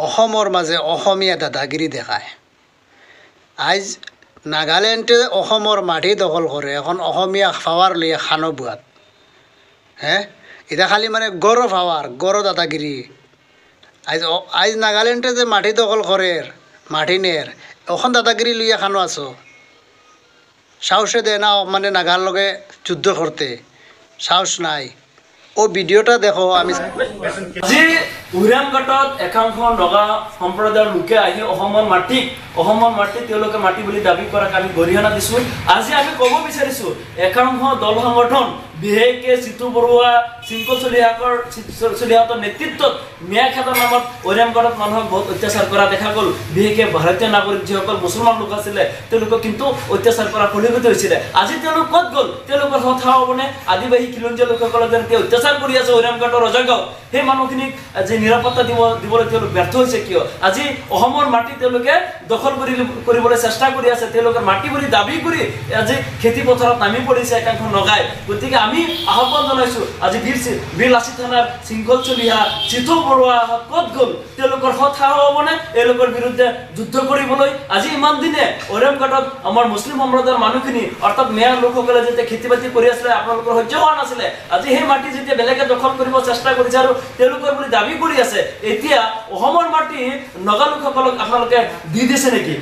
অসমৰ মাজে অসমীয়া দাদাগিৰি দেখায়। আজ নাগালেণ্ডে অসমৰ মাটি দখল কৰে, এখন অসমীয়া পাৱাৰ লৈ খানো বুৱাত। এতিয়া খালি মানে গড় পাৱাৰ, গড় দাদাগিৰি। আজ নাগালেণ্ডে যে মাটি দখল করে, মাটি নের, এখন দাদাগিরি লইয়া খানো আছো। সাহসে দেয় না মানে নাগার লগে যুদ্ধ করতে, সাহস নাই। ও ভিডিওটা দেখো। আমি আজি উহিৰামঘাটত একাংশ নগা সম্প্ৰদায়ৰ লোকে আহি অসমৰ মাটি তেওঁলোকে মাটি বুলি দাবী কৰাক আমি গৰিহণা দিছোঁ। আজি আমি ক'ব বিচাৰিছোঁ একাংশ দল সংগঠন বিশেষকৈ জিতু বৰুৱা, চিংকল চলিহাতৰ নেতৃত্বত ম্যাখাতৰ নামত উহিৰামঘাটত মানুহক বহুত অত্যাচাৰ কৰা দেখা গ'ল। বিশেষকৈ ভাৰতীয় নাগৰিক যিসকল মুছলমান লোক আছিলে তেওঁলোকক কিন্তু অত্যাচাৰ কৰা পৰিলক্ষিত হৈছিলে। আজি তেওঁলোক ক'ত গ'ল? তেওঁলোকৰ কথা হ'বনে? আদিবাসী খিলঞ্জীয়া লোকসকলক যেনেকৈ অত্যাচাৰ কৰি আছে উহিৰামঘাটৰ ৰজাগাঁও, সেই মানুহখিনিক আজি নিৰাপত্তা দিবলৈ তেওঁলোক ব্যৰ্থ হৈছে কিয়? আজি অসমৰ মাটি তেওঁলোকে দখল কৰিবলৈ চেষ্টা কৰি আছে। তেওঁলোকৰ মাটি বুলি দাবী কৰি আজি খেতি পথাৰত নামি পৰিছে একাংশ নগাই। গতিকে আমি আহ্বান জনাইছোঁ, আজি বীৰ লাচিত থানাৰ শৃংখল চলিহা, জিতু বৰুৱা ক'ত গ'ল? তেওঁলোকৰ কথা হ'বনে এওঁলোকৰ বিৰুদ্ধে যুদ্ধ কৰিবলৈ? আজি ইমান দিনে উহিৰামঘাটত আমাৰ মুছলিম সম্প্ৰদায়ৰ মানুহখিনি অৰ্থাৎ মেয়াৰ লোকসকলে যেতিয়া খেতি বাতি কৰি আছিলে আপোনালোকৰ সহ্য হোৱা নাছিলে। আজি সেই মাটি যেতিয়া বেলেগে দখল কৰিব চেষ্টা কৰিছে আৰু তেওঁলোকৰ বুলি দাবী কৰি আছে, এতিয়া অসমৰ মাটি নগা লোকসকলক আপোনালোকে দি দিছে নেকি?